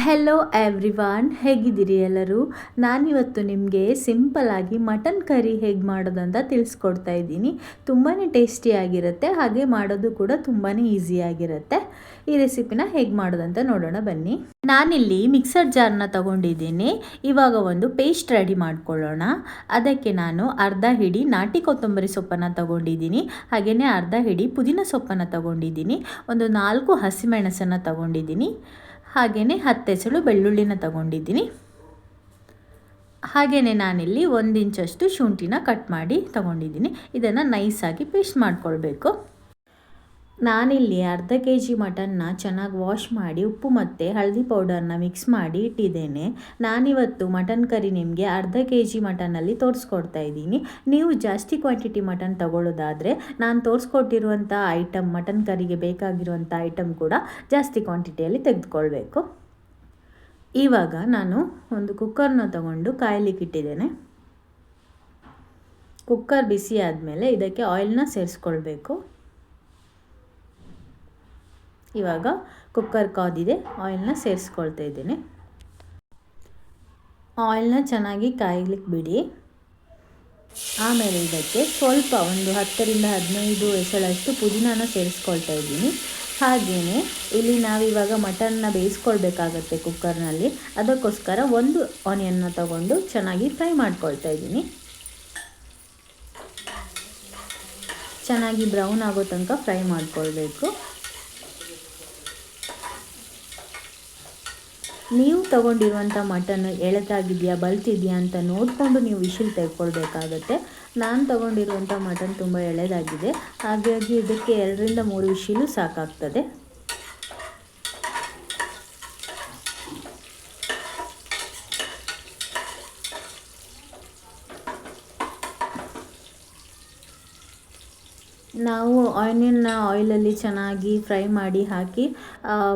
Hello everyone, ಹೇಗಿದ್ದೀರಿ ಎಲ್ಲರೂ? ನಾನಿವತ್ತು ನಿಮಗೆ ಸಿಂಪಲ್ಲಾಗಿ ಮಟನ್ ಕರಿ ಹೇಗೆ ಮಾಡೋದಂತ ತಿಳಿಸ್ಕೊಡ್ತಾ ಇದ್ದೀನಿ. ತುಂಬಾ ಟೇಸ್ಟಿಯಾಗಿರುತ್ತೆ, ಹಾಗೆ ಮಾಡೋದು ಕೂಡ ತುಂಬಾ ಈಸಿಯಾಗಿರುತ್ತೆ. ಈ ರೆಸಿಪಿನ ಹೇಗೆ ಮಾಡೋದಂತ ನೋಡೋಣ ಬನ್ನಿ. ನಾನಿಲ್ಲಿ ಮಿಕ್ಸರ್ ಜಾರ್ನ ತಗೊಂಡಿದ್ದೀನಿ. ಇವಾಗ ಒಂದು ಪೇಸ್ಟ್ ರೆಡಿ ಮಾಡ್ಕೊಳ್ಳೋಣ. ಅದಕ್ಕೆ ನಾನು ಅರ್ಧ ಹಿಡಿ ನಾಟಿ ಕೊತ್ತಂಬರಿ ಸೊಪ್ಪನ್ನು ತಗೊಂಡಿದ್ದೀನಿ, ಹಾಗೆಯೇ ಅರ್ಧ ಹಿಡಿ ಪುದೀನ ಸೊಪ್ಪನ್ನು ತಗೊಂಡಿದ್ದೀನಿ, ಒಂದು 4 ಹಸಿಮೆಣಸನ್ನು ತಗೊಂಡಿದ್ದೀನಿ, ಹಾಗೆಯೇ 10 ಎಸಳು ಬೆಳ್ಳುಳ್ಳಿನ ತಗೊಂಡಿದ್ದೀನಿ. ಹಾಗೆಯೇ ನಾನಿಲ್ಲಿ 1 ಇಂಚಷ್ಟು ಶುಂಠಿನ ಕಟ್ ಮಾಡಿ ತಗೊಂಡಿದ್ದೀನಿ. ಇದನ್ನು ನೈಸಾಗಿ ಪೇಸ್ಟ್ ಮಾಡ್ಕೊಳ್ಬೇಕು. ನಾನಿಲ್ಲಿ ಅರ್ಧ kg ಮಟನ್ನ ಚೆನ್ನಾಗಿ ವಾಶ್ ಮಾಡಿ ಉಪ್ಪು ಮತ್ತು ಹಳದಿ ಪೌಡರ್ನ ಮಿಕ್ಸ್ ಮಾಡಿ ಇಟ್ಟಿದ್ದೇನೆ. ನಾನಿವತ್ತು ಮಟನ್ ಕರಿ ನಿಮಗೆ ಅರ್ಧ kg ಮಟನ್ನಲ್ಲಿ ತೋರಿಸ್ಕೊಡ್ತಾ ಇದ್ದೀನಿ. ನೀವು ಜಾಸ್ತಿ ಕ್ವಾಂಟಿಟಿ ಮಟನ್ ತಗೊಳ್ಳೋದಾದರೆ ನಾನು ತೋರಿಸ್ಕೊಟ್ಟಿರುವಂಥ ಐಟಮ್, ಮಟನ್ ಕರಿಗೆ ಬೇಕಾಗಿರುವಂಥ ಐಟಮ್ ಕೂಡ ಜಾಸ್ತಿ ಕ್ವಾಂಟಿಟಿಯಲ್ಲಿ ತೆಗೆದುಕೊಳ್ಬೇಕು. ಇವಾಗ ನಾನು ಒಂದು ಕುಕ್ಕರ್ನ ತಗೊಂಡು ಕಾಯಲಿಕ್ಕೆ ಇಟ್ಟಿದ್ದೇನೆ. ಕುಕ್ಕರ್ ಬಿಸಿ ಆದಮೇಲೆ ಇದಕ್ಕೆ ಆಯಿಲ್ನ ಸೇರಿಸ್ಕೊಳ್ಬೇಕು. ಇವಾಗ ಕುಕ್ಕರ್ ಕಾದಿದೆ, ಆಯಿಲ್ನ ಸೇರಿಸ್ಕೊಳ್ತಾ ಇದ್ದೇನೆ. ಆಯಿಲ್ನ ಚೆನ್ನಾಗಿ ಕಾಯಲಿಕ್ಕೆ ಬಿಡಿ. ಆಮೇಲೆ ಇದಕ್ಕೆ ಸ್ವಲ್ಪ ಒಂದು 10 ರಿಂದ 15 ಎಸಳಷ್ಟು ಪುದೀನಾನ ಸೇರಿಸ್ಕೊಳ್ತಾ ಇದ್ದೀನಿ. ಹಾಗೆಯೇ ಇಲ್ಲಿ ನಾವಿವಾಗ ಮಟನ್ನ ಬೇಯಿಸ್ಕೊಳ್ಬೇಕಾಗತ್ತೆ ಕುಕ್ಕರ್ನಲ್ಲಿ. ಅದಕ್ಕೋಸ್ಕರ ಒಂದು ಆನಿಯನ್ನ ತಗೊಂಡು ಚೆನ್ನಾಗಿ ಫ್ರೈ ಮಾಡ್ಕೊಳ್ತಾ ಇದ್ದೀನಿ. ಚೆನ್ನಾಗಿ ಬ್ರೌನ್ ಆಗೋ ತನಕ ಫ್ರೈ ಮಾಡ್ಕೊಳ್ಬೇಕು. ನೀವು ತಗೊಂಡಿರುವಂಥ ಮಟನ್ ಎಳೆತಾಗಿದೆಯಾ, ಬಲ್ತಿದೆಯಾ ಅಂತ ನೋಡಿಕೊಂಡು ನೀವು ವಿಶಿಲ್ ತೆಗೆದುಕೊಳ್ಬೇಕಾಗತ್ತೆ. ನಾನು ತಗೊಂಡಿರುವಂಥ ಮಟನ್ ತುಂಬ ಎಳೆದಾಗಿದೆ, ಹಾಗಾಗಿ ಇದಕ್ಕೆ 2 ರಿಂದ 3 ವಿಶಿಲು ಸಾಕಾಗ್ತದೆ. ನಾವು ಆನಿಯನ್ನ ಆಯಿಲಲ್ಲಿ ಚೆನ್ನಾಗಿ ಫ್ರೈ ಮಾಡಿ ಹಾಕಿ,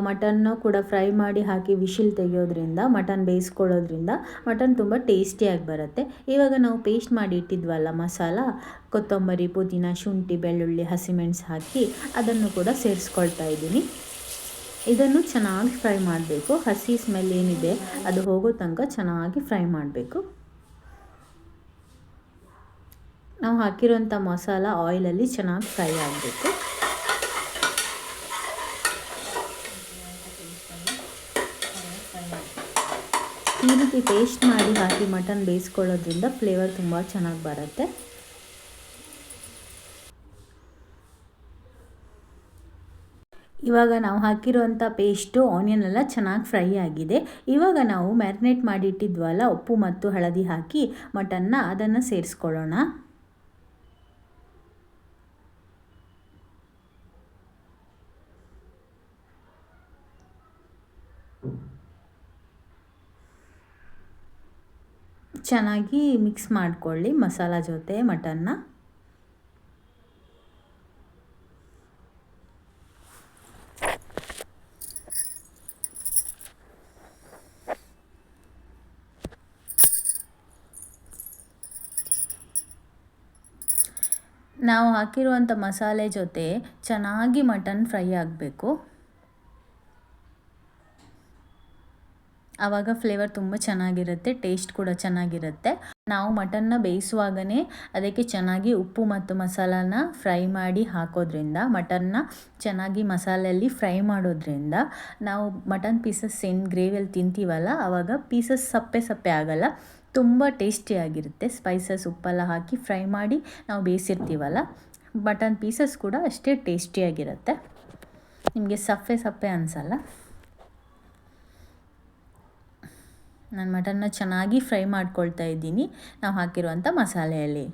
ಮಟನ್ನು ಕೂಡ ಫ್ರೈ ಮಾಡಿ ಹಾಕಿ ವಿಶಿಲ್ ತೆಗೆಯೋದ್ರಿಂದ, ಮಟನ್ ಬೇಯಿಸ್ಕೊಳ್ಳೋದ್ರಿಂದ ಮಟನ್ ತುಂಬ ಟೇಸ್ಟಿಯಾಗಿ ಬರುತ್ತೆ. ಇವಾಗ ನಾವು ಪೇಸ್ಟ್ ಮಾಡಿ ಇಟ್ಟಿದ್ವಲ್ಲ ಮಸಾಲ, ಕೊತ್ತಂಬರಿ, ಪುದೀನ, ಶುಂಠಿ, ಬೆಳ್ಳುಳ್ಳಿ, ಹಸಿಮೆಣಸು ಹಾಕಿ ಅದನ್ನು ಕೂಡ ಸೇರಿಸ್ಕೊಳ್ತಾ ಇದ್ದೀನಿ. ಇದನ್ನು ಚೆನ್ನಾಗಿ ಫ್ರೈ ಮಾಡಬೇಕು. ಹಸಿ ಸ್ಮೆಲ್ ಏನಿದೆ ಅದು ಹೋಗೋ ತನಕ ಚೆನ್ನಾಗಿ ಫ್ರೈ ಮಾಡಬೇಕು. ನಾವು ಹಾಕಿರೋಂಥ ಮಸಾಲ ಆಯಿಲಲ್ಲಿ ಚೆನ್ನಾಗಿ ಫ್ರೈ ಆಗಬೇಕು. ಈ ರೀತಿ ಪೇಸ್ಟ್ ಮಾಡಿ ಹಾಕಿ ಮಟನ್ ಬೇಯಿಸ್ಕೊಳ್ಳೋದ್ರಿಂದ ಫ್ಲೇವರ್ ತುಂಬ ಚೆನ್ನಾಗಿ ಬರುತ್ತೆ. ಇವಾಗ ನಾವು ಹಾಕಿರುವಂಥ ಪೇಸ್ಟು, ಆನಿಯನ್ ಎಲ್ಲ ಚೆನ್ನಾಗಿ ಫ್ರೈ ಆಗಿದೆ. ಇವಾಗ ನಾವು ಮ್ಯಾರಿನೇಟ್ ಮಾಡಿ ಇಟ್ಟಿದ್ವಲ್ಲ ಉಪ್ಪು ಮತ್ತು ಹಳದಿ ಹಾಕಿ ಮಟನ್ನ, ಅದನ್ನು ಸೇರಿಸ್ಕೊಳ್ಳೋಣ. ಚೆನ್ನಾಗಿ ಮಿಕ್ಸ್ ಮಾಡಿಕೊಳ್ಳಿ ಮಸಾಲ ಜೊತೆ ಮಟನ್ನ. ನಾವು ಹಾಕಿರುವಂಥ ಮಸಾಲೆ ಜೊತೆ ಚೆನ್ನಾಗಿ ಮಟನ್ ಫ್ರೈ ಆಗಬೇಕು. ಆವಾಗ ಫ್ಲೇವರ್ ತುಂಬ ಚೆನ್ನಾಗಿರುತ್ತೆ, ಟೇಸ್ಟ್ ಕೂಡ ಚೆನ್ನಾಗಿರುತ್ತೆ. ನಾವು ಮಟನ್ನ ಬೇಯಿಸುವಾಗಲೇ ಅದಕ್ಕೆ ಚೆನ್ನಾಗಿ ಉಪ್ಪು ಮತ್ತು ಮಸಾಲಾನ ಫ್ರೈ ಮಾಡಿ ಹಾಕೋದ್ರಿಂದ, ಮಟನ್ನ ಚೆನ್ನಾಗಿ ಮಸಾಲೆಯಲ್ಲಿ ಫ್ರೈ ಮಾಡೋದ್ರಿಂದ ನಾವು ಮಟನ್ ಪೀಸಸ್ ಏನು ಗ್ರೇವಿಯಲ್ಲಿ ತಿಂತೀವಲ್ಲ, ಆವಾಗ ಪೀಸಸ್ ಸಪ್ಪೆ ಸಪ್ಪೆ ಆಗಲ್ಲ, ತುಂಬ ಟೇಸ್ಟಿಯಾಗಿರುತ್ತೆ. ಸ್ಪೈಸಸ್ ಉಪ್ಪೆಲ್ಲ ಹಾಕಿ ಫ್ರೈ ಮಾಡಿ ನಾವು ಬೇಯಿಸಿರ್ತೀವಲ್ಲ, ಮಟನ್ ಪೀಸಸ್ ಕೂಡ ಅಷ್ಟೇ ಟೇಸ್ಟಿಯಾಗಿರುತ್ತೆ. ನಿಮಗೆ ಸಪ್ಪೆ ಸಪ್ಪೆ ಅನಿಸಲ್ಲ. ನಾನು ಮಟನ್ನ ಚೆನ್ನಾಗಿ ಫ್ರೈ ಮಾಡ್ಕೊಳ್ತಾ ಇದ್ದೀನಿ ನಾವು ಹಾಕಿರುವಂಥ ಮಸಾಲೆಯಲ್ಲಿ.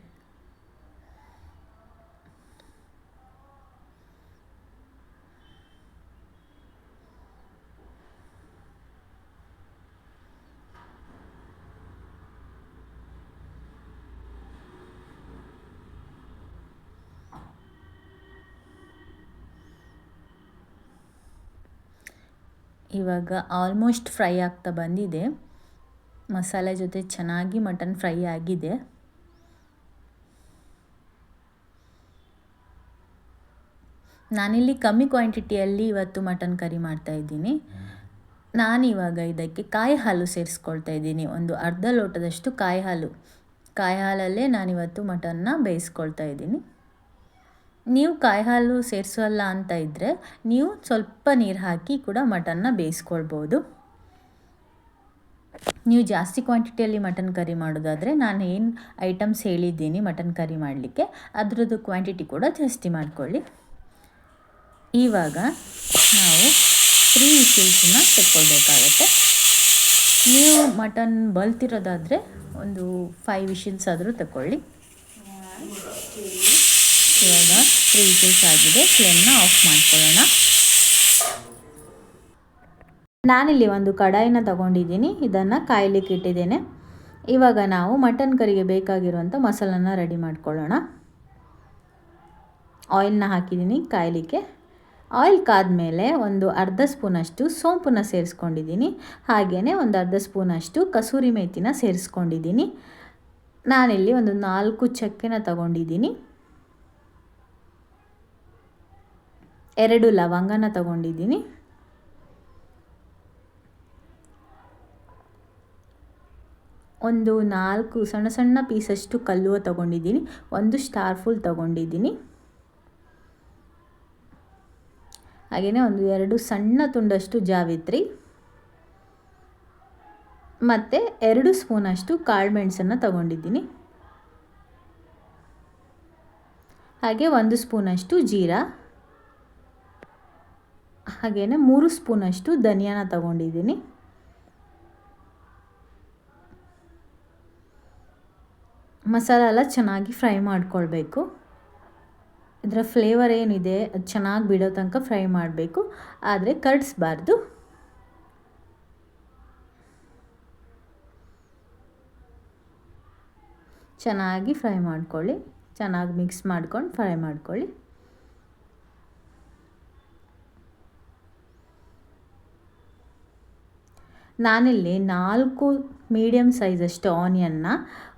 ಇವಾಗ ಆಲ್ಮೋಸ್ಟ್ ಫ್ರೈ ಆಗ್ತಾ ಬಂದಿದೆ. ಮಸಾಲೆ ಜೊತೆ ಚೆನ್ನಾಗಿ ಮಟನ್ ಫ್ರೈ ಆಗಿದೆ. ನಾನಿಲ್ಲಿ ಕಮ್ಮಿ ಕ್ವಾಂಟಿಟಿಯಲ್ಲಿ ಇವತ್ತು ಮಟನ್ ಕರಿ ಮಾಡ್ತಾಯಿದ್ದೀನಿ. ನಾನಿವಾಗ ಇದಕ್ಕೆ ಕಾಯಿ ಹಾಲು ಸೇರಿಸ್ಕೊಳ್ತಾ ಇದ್ದೀನಿ. ಒಂದು ಅರ್ಧ ಲೋಟದಷ್ಟು ಕಾಯಿ ಹಾಲಲ್ಲೇ ನಾನಿವತ್ತು ಮಟನ್ನ ಬೇಯಿಸ್ಕೊಳ್ತಾ ಇದ್ದೀನಿ. ನೀವು ಕಾಯಿ ಹಾಲು ಸೇರಿಸಲ್ಲ ಅಂತ ಇದ್ದರೆ ನೀವು ಸ್ವಲ್ಪ ನೀರು ಹಾಕಿ ಕೂಡ ಮಟನ್ನ ಬೇಯಿಸ್ಕೊಳ್ಬೋದು. ನೀವು ಜಾಸ್ತಿ ಕ್ವಾಂಟಿಟಿಯಲ್ಲಿ ಮಟನ್ ಕರಿ ಮಾಡೋದಾದರೆ ನಾನು ಏನು ಐಟಮ್ಸ್ ಹೇಳಿದ್ದೀನಿ ಮಟನ್ ಕರಿ ಮಾಡಲಿಕ್ಕೆ ಅದರದ್ದು ಕ್ವಾಂಟಿಟಿ ಕೂಡ ಜಾಸ್ತಿ ಮಾಡಿಕೊಳ್ಳಿ. ಇವಾಗ ನಾವು 3 ವಿಸಿಲ್ಸನ್ನ ತೆಕ್ಕೊಳ್ಬೇಕಾಗತ್ತೆ. ನೀವು ಮಟನ್ ಬಲ್ತಿರೋದಾದರೆ ಒಂದು 5 ವಿಸಿಲ್ಸ್ ಆದರೂ ತಗೊಳ್ಳಿ. ಇವಾಗ 3 ವಿಸಿಲ್ಸ್ ಆಗಿದೆ. ಫ್ಲೇಮ್ನ ಆಫ್ ಮಾಡ್ಕೊಳ್ಳೋಣ. ನಾನಿಲ್ಲಿ ಒಂದು ಕಡಾಯಿನ ತಗೊಂಡಿದ್ದೀನಿ. ಇದನ್ನು ಕಾಯಲಿಕ್ಕೆ ಇಟ್ಟಿದ್ದೇನೆ. ಇವಾಗ ನಾವು ಮಟನ್ ಕರಿಗೆ ಬೇಕಾಗಿರುವಂಥ ಮಸಾಲನ ರೆಡಿ ಮಾಡ್ಕೊಳ್ಳೋಣ. ಆಯಿಲ್ನ ಹಾಕಿದ್ದೀನಿ ಕಾಯಲಿಕ್ಕೆ. ಆಯಿಲ್ ಕಾದ್ಮೇಲೆ ಒಂದು ಅರ್ಧ ಸ್ಪೂನಷ್ಟು ಸೋಂಪನ್ನ ಸೇರಿಸ್ಕೊಂಡಿದ್ದೀನಿ. ಹಾಗೆಯೇ ಒಂದು ಅರ್ಧ ಸ್ಪೂನಷ್ಟು ಕಸೂರಿ ಮೇಥಿನ ಸೇರಿಸ್ಕೊಂಡಿದ್ದೀನಿ. ನಾನಿಲ್ಲಿ ಒಂದು 4 ಚಕ್ಕೆನ ತಗೊಂಡಿದ್ದೀನಿ. 2 ಲವಂಗನ ತಗೊಂಡಿದ್ದೀನಿ. ಒಂದು 4 ಸಣ್ಣ ಸಣ್ಣ ಪೀಸಷ್ಟು ಕಲ್ಲುವ ತಗೊಂಡಿದ್ದೀನಿ. 1 ಸ್ಟಾರ್ ಫುಲ್ ತಗೊಂಡಿದ್ದೀನಿ. ಹಾಗೆಯೇ ಒಂದು 2 ಸಣ್ಣ ತುಂಡಷ್ಟು ಜಾವಿತ್ರಿ ಮತ್ತು 2 ಸ್ಪೂನಷ್ಟು ಕಾಳು ಮೆಣಸನ್ನು ತಗೊಂಡಿದ್ದೀನಿ. ಹಾಗೆ 1 ಸ್ಪೂನಷ್ಟು ಜೀರಾ, ಹಾಗೆಯೇ 3 ಸ್ಪೂನಷ್ಟು ಧನಿಯಾನ ತಗೊಂಡಿದ್ದೀನಿ. ಮಸಾಲ ಎಲ್ಲ ಚೆನ್ನಾಗಿ ಫ್ರೈ ಮಾಡ್ಕೊಳ್ಬೇಕು. ಇದರ ಫ್ಲೇವರ್ ಏನಿದೆ ಅದು ಚೆನ್ನಾಗಿ ಬಿಡೋ ತನಕ ಫ್ರೈ ಮಾಡಬೇಕು, ಆದರೆ ಕಡಿಸ್ಬಾರ್ದು. ಚೆನ್ನಾಗಿ ಫ್ರೈ ಮಾಡ್ಕೊಳ್ಳಿ. ಚೆನ್ನಾಗಿ ಮಿಕ್ಸ್ ಮಾಡ್ಕೊಂಡು ಫ್ರೈ ಮಾಡ್ಕೊಳ್ಳಿ. ನಾನಿಲ್ಲಿ 4 ಮೀಡಿಯಮ್ ಸೈಜಷ್ಟು ಆನಿಯನ್ನ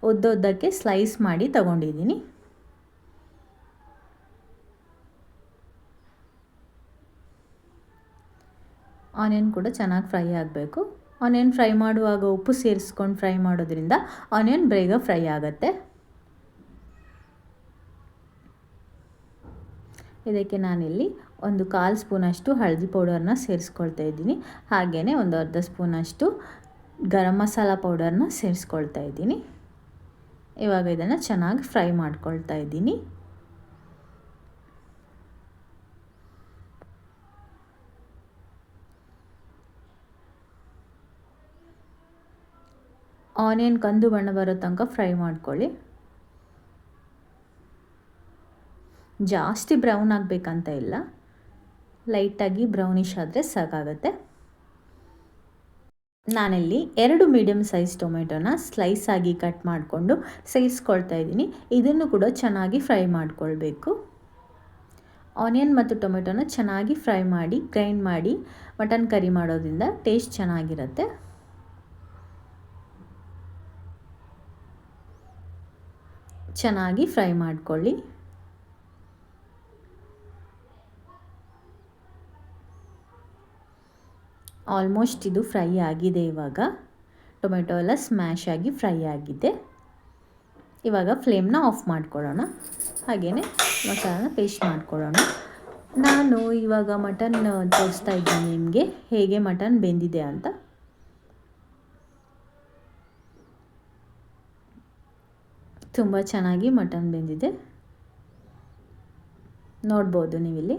ಉದ್ದಕ್ಕೆ ಸ್ಲೈಸ್ ಮಾಡಿ ತಗೊಂಡಿದ್ದೀನಿ. ಆನಿಯನ್ ಕೂಡ ಚೆನ್ನಾಗಿ ಫ್ರೈ ಆಗಬೇಕು. ಆನಿಯನ್ ಫ್ರೈ ಮಾಡುವಾಗ ಉಪ್ಪು ಸೇರಿಸ್ಕೊಂಡು ಫ್ರೈ ಮಾಡೋದ್ರಿಂದ ಆನಿಯನ್ ಬೇಗ ಫ್ರೈ ಆಗುತ್ತೆ. ಇದಕ್ಕೆ ನಾನಿಲ್ಲಿ ಒಂದು 1/4 ಸ್ಪೂನಷ್ಟು ಹಳದಿ ಪೌಡರ್ನ ಸೇರಿಸ್ಕೊಳ್ತಾ ಇದ್ದೀನಿ. ಹಾಗೆಯೇ ಒಂದು ಅರ್ಧ ಸ್ಪೂನಷ್ಟು ಗರಂ ಮಸಾಲ ಪೌಡರ್ನ ಸೇರಿಸ್ಕೊಳ್ತಾ ಇದ್ದೀನಿ. ಇವಾಗ ಇದನ್ನು ಚೆನ್ನಾಗಿ ಫ್ರೈ ಮಾಡ್ಕೊಳ್ತಾ ಇದ್ದೀನಿ. ಆನಿಯನ್ ಕಂದು ಬಣ್ಣ ಬರೋ ತನಕ ಫ್ರೈ ಮಾಡ್ಕೊಳ್ಳಿ. ಜಾಸ್ತಿ ಬ್ರೌನ್ ಆಗಬೇಕಂತ ಇಲ್ಲ, ಲೈಟಾಗಿ ಬ್ರೌನಿಷ್ ಆದರೆ ಸಾಕಾಗುತ್ತೆ. ನಾನಿಲ್ಲಿ 2 ಮೀಡಿಯಮ್ ಸೈಜ್ ಟೊಮೆಟೊನ ಸ್ಲೈಸ್ ಆಗಿ ಕಟ್ ಮಾಡಿಕೊಂಡು ಸೇರಿಸ್ಕೊಳ್ತಾ ಇದ್ದೀನಿ. ಇದನ್ನು ಕೂಡ ಚೆನ್ನಾಗಿ ಫ್ರೈ ಮಾಡಿಕೊಳ್ಬೇಕು. ಆನಿಯನ್ ಮತ್ತು ಟೊಮೆಟೊನ ಚೆನ್ನಾಗಿ ಫ್ರೈ ಮಾಡಿ ಗ್ರೈಂಡ್ ಮಾಡಿ ಮಟನ್ ಕರಿ ಮಾಡೋದ್ರಿಂದ ಟೇಸ್ಟ್ ಚೆನ್ನಾಗಿರುತ್ತೆ. ಚೆನ್ನಾಗಿ ಫ್ರೈ ಮಾಡ್ಕೊಳ್ಳಿ. ಆಲ್ಮೋಸ್ಟ್ ಇದು ಫ್ರೈ ಆಗಿದೆ. ಇವಾಗ ಟೊಮೆಟೊ ಎಲ್ಲ ಸ್ಮ್ಯಾಶ್ ಆಗಿ ಫ್ರೈ ಆಗಿದೆ. ಇವಾಗ ಫ್ಲೇಮ್ನ ಆಫ್ ಮಾಡ್ಕೊಳ್ಳೋಣ. ಹಾಗೆಯೇ ಮಸಾಲಾನ ಪೇಸ್ಟ್ ಮಾಡ್ಕೊಳ್ಳೋಣ. ನಾನು ಇವಾಗ ಮಟನ್ ತೋರಿಸ್ತಾ ಇದ್ದೀನಿ ನಿಮಗೆ ಹೇಗೆ ಮಟನ್ ಬೆಂದಿದೆ ಅಂತ. ತುಂಬ ಚೆನ್ನಾಗಿ ಮಟನ್ ಬೆಂದಿದೆ, ನೋಡ್ಬೋದು ನೀವಿಲ್ಲಿ.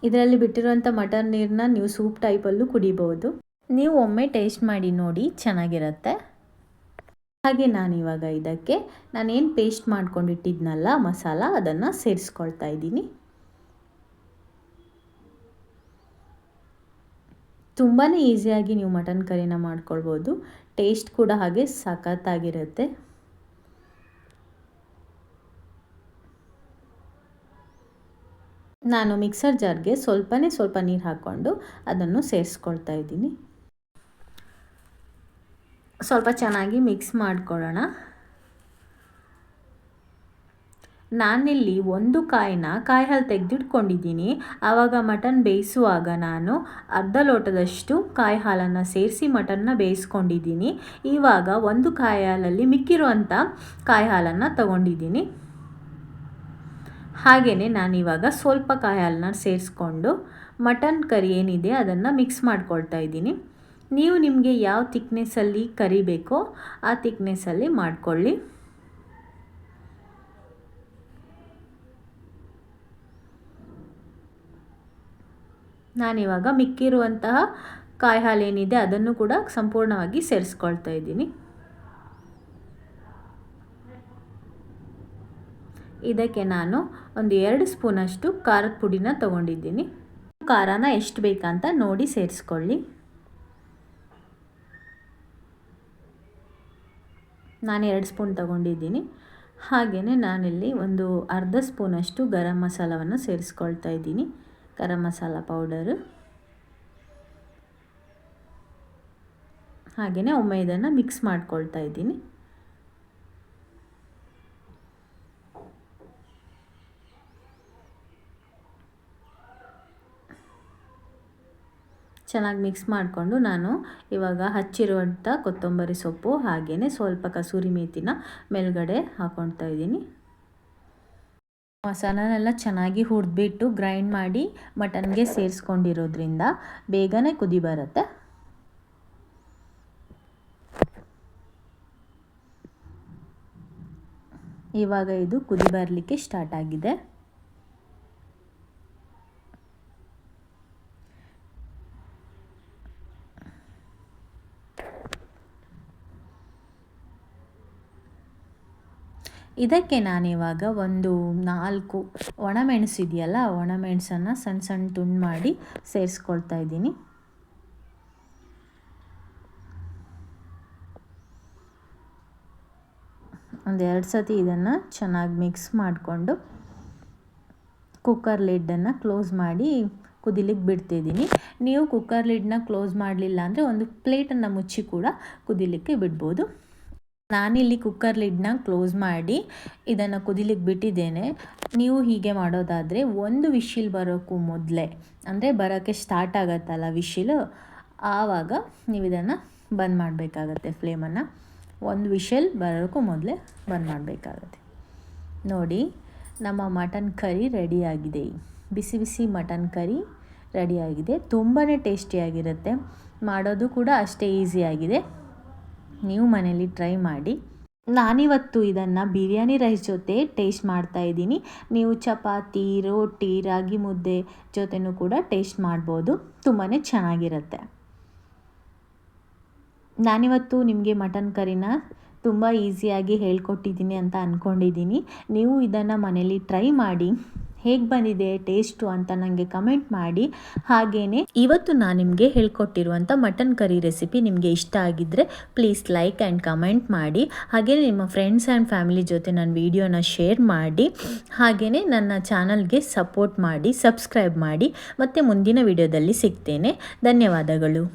ಇದರಲ್ಲಿ ಬಿಟ್ಟಿರುವಂಥ ಮಟನ್ ನೀರನ್ನ ನೀವು ಸೂಪ್ ಟೈಪಲ್ಲೂ ಕುಡಿಬೋದು. ನೀವು ಒಮ್ಮೆ ಟೇಸ್ಟ್ ಮಾಡಿ ನೋಡಿ, ಚೆನ್ನಾಗಿರುತ್ತೆ. ಹಾಗೆ ನಾನಿವಾಗ ಇದಕ್ಕೆ ನಾನೇನು ಪೇಸ್ಟ್ ಮಾಡ್ಕೊಂಡಿಟ್ಟಿದ್ನಲ್ಲ ಮಸಾಲ, ಅದನ್ನು ಸೇರಿಸ್ಕೊಳ್ತಾ ಇದ್ದೀನಿ. ತುಂಬಾ ಈಸಿಯಾಗಿ ನೀವು ಮಟನ್ ಕರಿನ ಮಾಡ್ಕೊಳ್ಬೋದು. ಟೇಸ್ಟ್ ಕೂಡ ಹಾಗೆ ಸಖತ್ತಾಗಿರುತ್ತೆ. ನಾನು ಮಿಕ್ಸರ್ ಜಾರ್ಗೆ ಸ್ವಲ್ಪ ನೀರು ಹಾಕ್ಕೊಂಡು ಅದನ್ನು ಸೇರಿಸ್ಕೊಳ್ತಾ ಇದ್ದೀನಿ. ಸ್ವಲ್ಪ ಚೆನ್ನಾಗಿ ಮಿಕ್ಸ್ ಮಾಡ್ಕೊಳ್ಳೋಣ. ನಾನಿಲ್ಲಿ ಒಂದು ಕಾಯಿ ಹಾಲು ತೆಗೆದಿಟ್ಕೊಂಡಿದ್ದೀನಿ. ಆವಾಗ ಮಟನ್ ಬೇಯಿಸುವಾಗ ನಾನು ಅರ್ಧ ಲೋಟದಷ್ಟು ಕಾಯಿ ಹಾಲನ್ನು ಸೇರಿಸಿ ಮಟನ್ನ ಬೇಯಿಸ್ಕೊಂಡಿದ್ದೀನಿ. ಇವಾಗ ಒಂದು ಕಾಯಿ ಹಾಲಲ್ಲಿ ಮಿಕ್ಕಿರುವಂಥ ಕಾಯಿ ಹಾಲನ್ನು ತಗೊಂಡಿದ್ದೀನಿ. ಹಾಗೆಯೇ ನಾನಿವಾಗ ಸ್ವಲ್ಪ ಕಾಯಿ ಹಾಲನ್ನ ಸೇರಿಸ್ಕೊಂಡು ಮಟನ್ ಕರಿ ಏನಿದೆ ಅದನ್ನು ಮಿಕ್ಸ್ ಮಾಡ್ಕೊಳ್ತಾ ಇದ್ದೀನಿ. ನೀವು ನಿಮಗೆ ಯಾವ ತಿಕ್ನೆಸ್ಸಲ್ಲಿ ಕರಿ ಬೇಕೋ ಆ ತಿಕ್ನೆಸ್ಸಲ್ಲಿ ಮಾಡಿಕೊಳ್ಳಿ. ನಾನಿವಾಗ ಮಿಕ್ಕಿರುವಂತಹ ಕಾಯಿ ಹಾಲು ಏನಿದೆ ಅದನ್ನು ಕೂಡ ಸಂಪೂರ್ಣವಾಗಿ ಸೇರಿಸ್ಕೊಳ್ತಾ ಇದ್ದೀನಿ. ಇದಕ್ಕೆ ನಾನು ಒಂದು 2 ಸ್ಪೂನಷ್ಟು ಖಾರದ ಪುಡಿನ ತಗೊಂಡಿದ್ದೀನಿ. ಖಾರನ ಎಷ್ಟು ಬೇಕಂತ ನೋಡಿ ಸೇರಿಸ್ಕೊಳ್ಳಿ. ನಾನು 2 ಸ್ಪೂನ್ ತಗೊಂಡಿದ್ದೀನಿ. ಹಾಗೆಯೇ ನಾನಿಲ್ಲಿ ಒಂದು ಅರ್ಧ ಸ್ಪೂನಷ್ಟು ಗರಂ ಮಸಾಲವನ್ನು ಸೇರಿಸ್ಕೊಳ್ತಾ ಇದ್ದೀನಿ, ಗರಂ ಮಸಾಲ ಪೌಡರು. ಹಾಗೆಯೇ ಒಮ್ಮೆ ಇದನ್ನು ಮಿಕ್ಸ್ ಮಾಡ್ಕೊಳ್ತಾ ಇದ್ದೀನಿ. ಚೆನ್ನಾಗಿ ಮಿಕ್ಸ್ ಮಾಡಿಕೊಂಡು ನಾನು ಇವಾಗ ಹಚ್ಚಿರುವಂಥ ಕೊತ್ತಂಬರಿ ಸೊಪ್ಪು ಹಾಗೆಯೇ ಸ್ವಲ್ಪ ಕಸೂರಿ ಮೇಥಿನ ಮೇಲ್ಗಡೆ ಹಾಕ್ಕೊಳ್ತಾ ಇದ್ದೀನಿ. ಮಸಾಲನೆಲ್ಲ ಚೆನ್ನಾಗಿ ಹುರಿದ್ಬಿಟ್ಟು ಗ್ರೈಂಡ್ ಮಾಡಿ ಮಟನ್ಗೆ ಸೇರಿಸ್ಕೊಂಡಿರೋದ್ರಿಂದ ಬೇಗನೆ ಕುದಿ ಬರುತ್ತೆ. ಇವಾಗ ಇದು ಕುದಿ ಬರಲಿಕ್ಕೆ ಸ್ಟಾರ್ಟ್ ಆಗಿದೆ. ಇದಕ್ಕೆ ನಾನಿವಾಗ ಒಂದು 4 ಒಣಮೆಣಸು ಇದೆಯಲ್ಲ, ಒಣಮೆಣಸನ್ನು ಸಣ್ಣ ಸಣ್ಣ ತುಂಡು ಮಾಡಿ ಸೇರಿಸ್ಕೊಳ್ತಾ ಇದ್ದೀನಿ. ಒಂದು 2 ಸತಿ ಇದನ್ನು ಚೆನ್ನಾಗಿ ಮಿಕ್ಸ್ ಮಾಡಿಕೊಂಡು ಕುಕ್ಕರ್ ಲಿಡ್ಡನ್ನು ಕ್ಲೋಸ್ ಮಾಡಿ ಕುದಿಲಿಕ್ಕೆ ಬಿಡ್ತಿದ್ದೀನಿ. ನೀವು ಕುಕ್ಕರ್ ಲಿಡ್ನ ಕ್ಲೋಸ್ ಮಾಡಲಿಲ್ಲ ಅಂದರೆ ಒಂದು ಪ್ಲೇಟನ್ನು ಮುಚ್ಚಿ ಕೂಡ ಕುದಿಲಿಕ್ಕೆ ಬಿಡ್ಬೋದು. ನಾನಿಲ್ಲಿ ಕುಕ್ಕರ್ ಲಿಡ್ನ ಕ್ಲೋಸ್ ಮಾಡಿ ಇದನ್ನು ಕುದಿಲಿಕ್ಕೆ ಬಿಟ್ಟಿದ್ದೇನೆ. ನೀವು ಹೀಗೆ ಮಾಡೋದಾದರೆ ಒಂದು ವಿಶಿಲ್ ಬರೋಕ್ಕೂ ಮೊದಲೇ, ಅಂದರೆ ಬರೋಕ್ಕೆ ಸ್ಟಾರ್ಟ್ ಆಗುತ್ತಲ್ಲ ವಿಶಿಲು, ಆವಾಗ ನೀವು ಇದನ್ನು ಬಂದ್ ಮಾಡಬೇಕಾಗತ್ತೆ. ಫ್ಲೇಮನ್ನು ಒಂದು ವಿಶಲ್ ಬರೋಕ್ಕೂ ಮೊದಲೇ ಬಂದ್ ಮಾಡಬೇಕಾಗತ್ತೆ. ನೋಡಿ, ನಮ್ಮ ಮಟನ್ ಕರಿ ರೆಡಿಯಾಗಿದೆ. ಬಿಸಿ ಬಿಸಿ ಮಟನ್ ಕರಿ ರೆಡಿಯಾಗಿದೆ. ತುಂಬಾ ಟೇಸ್ಟಿಯಾಗಿರುತ್ತೆ. ಮಾಡೋದು ಕೂಡ ಅಷ್ಟೇ ಈಸಿಯಾಗಿದೆ. ನೀವು ಮನೇಲಿ ಟ್ರೈ ಮಾಡಿ. ನಾನಿವತ್ತು ಇದನ್ನು ಬಿರಿಯಾನಿ ರೈಸ್ ಜೊತೆ ಟೇಸ್ಟ್ ಮಾಡ್ತಾ ಇದ್ದೀನಿ. ನೀವು ಚಪಾತಿ, ರೋಟಿ, ರಾಗಿ ಮುದ್ದೆ ಜೊತೆನೂ ಕೂಡ ಟೇಸ್ಟ್ ಮಾಡ್ಬೋದು. ತುಂಬಾ ಚೆನ್ನಾಗಿರುತ್ತೆ. ನಾನಿವತ್ತು ನಿಮಗೆ ಮಟನ್ ಕರಿನ ತುಂಬ ಈಸಿಯಾಗಿ ಹೇಳ್ಕೊಟ್ಟಿದ್ದೀನಿ ಅಂತ ಅಂದ್ಕೊಂಡಿದ್ದೀನಿ. ನೀವು ಇದನ್ನು ಮನೇಲಿ ಟ್ರೈ ಮಾಡಿ ಹೇಗೆ ಬಂದಿದೆ ಟೇಸ್ಟು ಅಂತ ನನಗೆ ಕಮೆಂಟ್ ಮಾಡಿ. ಹಾಗೆಯೇ ಇವತ್ತು ನಾನು ನಿಮಗೆ ಹೇಳ್ಕೊಟ್ಟಿರುವಂಥ ಮಟನ್ ಕರಿ ರೆಸಿಪಿ ನಿಮಗೆ ಇಷ್ಟ ಆಗಿದ್ದರೆ ಪ್ಲೀಸ್ ಲೈಕ್ ಆ್ಯಂಡ್ ಕಮೆಂಟ್ ಮಾಡಿ. ಹಾಗೆಯೇ ನಿಮ್ಮ ಫ್ರೆಂಡ್ಸ್ ಆ್ಯಂಡ್ ಫ್ಯಾಮಿಲಿ ಜೊತೆ ನನ್ನ ವಿಡಿಯೋನ ಶೇರ್ ಮಾಡಿ. ಹಾಗೆಯೇ ನನ್ನ ಚಾನಲ್ಗೆ ಸಪೋರ್ಟ್ ಮಾಡಿ, ಸಬ್ಸ್ಕ್ರೈಬ್ ಮಾಡಿ. ಮತ್ತು ಮುಂದಿನ ವಿಡಿಯೋದಲ್ಲಿ ಸಿಗ್ತೇನೆ. ಧನ್ಯವಾದಗಳು.